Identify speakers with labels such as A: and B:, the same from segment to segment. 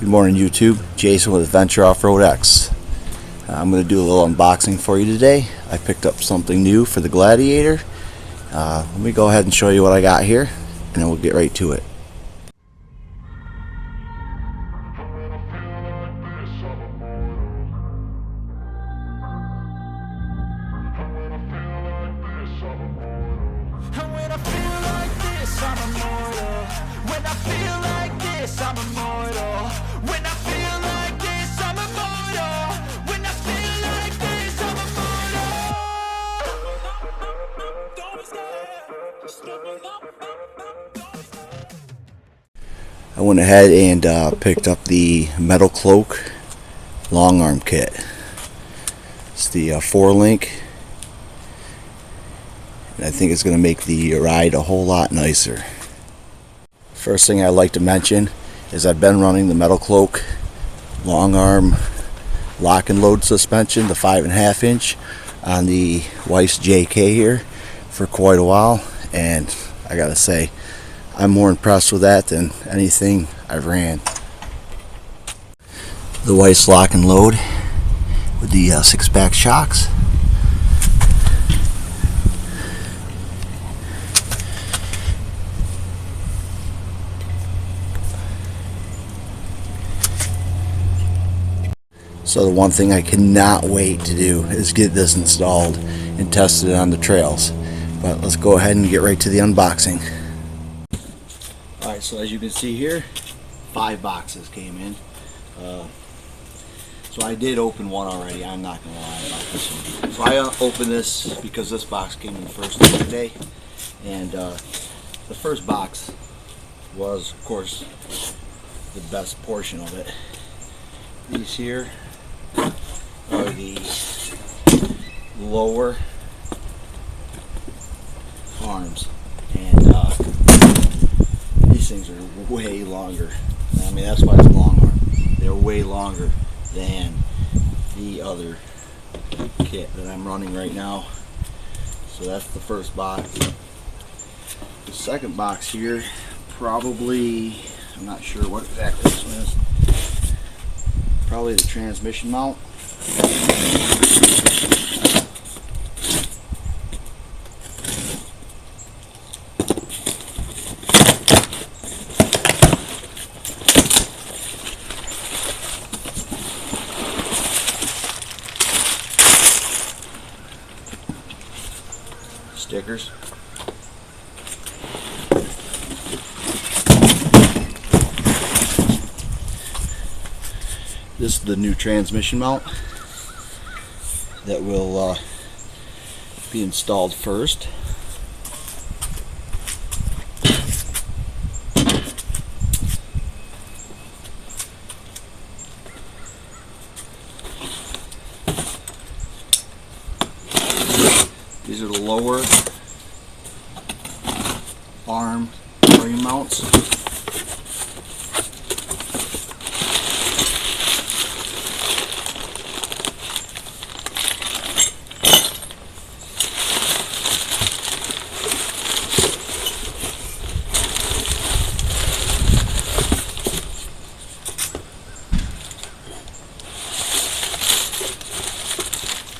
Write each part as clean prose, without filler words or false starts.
A: Good morning YouTube, Jason with Adventure Off-Road X. I'm going to do a little unboxing for you today. I picked up something new for the Gladiator. Let me go ahead and show you what I got here and then we'll get right to it. I went ahead and picked up the Metalcloak long arm kit. It's the 4-link, and I think it's going to make the ride a whole lot nicer. First thing I'd like to mention is I've been running the Metalcloak long arm lock and load suspension, the 5.5 inch on the Weiss JK here for quite a while, and I gotta say I'm more impressed with that than anything I've ran. The Weiss lock and load with the 6-pack shocks. So the one thing I cannot wait to do is get this installed and tested on the trails. But let's go ahead and get right to the unboxing. Alright, so as you can see here, 5 boxes came in. So I did open one already, I'm not going to lie about this one. So I opened this because this box came in first the other day. And the first box was, of course, the best portion of it. These here are the lower arms, and these things are way longer. I mean, that's why it's long arm. They're way longer than the other kit that I'm running right now. So that's the first box. The second box here, probably, I'm not sure what exactly this one is. Probably the transmission mount. Stickers. This is the new transmission mount that will be installed first. These are the lower arm frame mounts.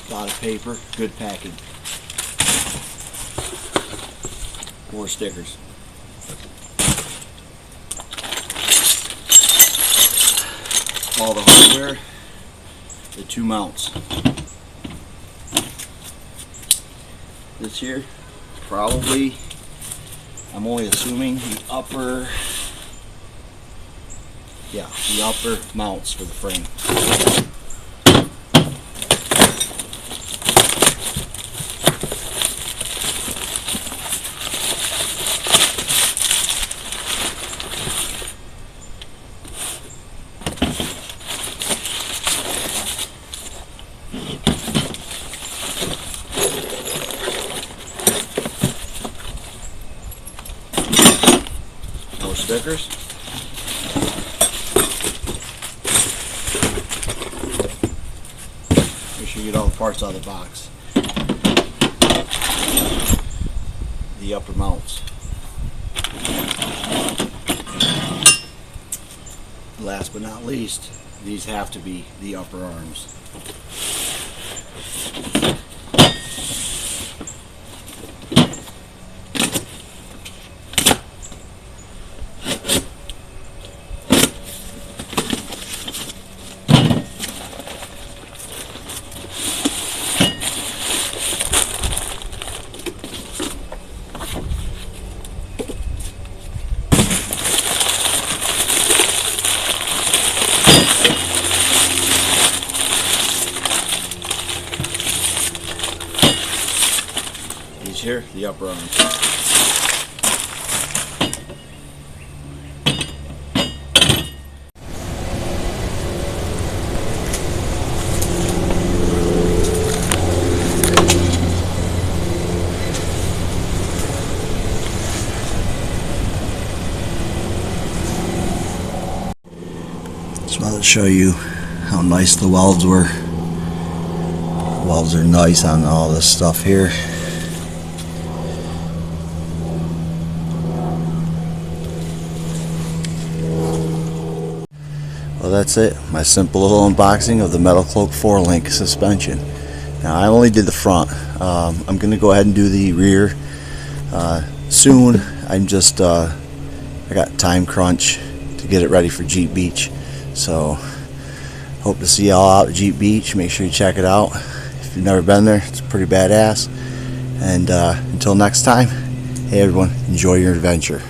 A: A lot of paper, good packing. More stickers. All the hardware, the 2 mounts. This here, probably, I'm only assuming the upper mounts for the frame. Stickers. Make sure you get all the parts out of the box. The upper mounts. last but not least, these have to be the upper arms. Here, the upper arm. Just wanted to show you how nice the welds were. The welds are nice on all this stuff here. Well, that's it. My simple little unboxing of the Metalcloak 4-link suspension. Now, I only did the front. I'm going to go ahead and do the rear soon. I'm just I got time crunch to get it ready for Jeep Beach. So, hope to see y'all out at Jeep Beach. Make sure you check it out. If you've never been there, it's pretty badass. And until next time, hey everyone, enjoy your adventure.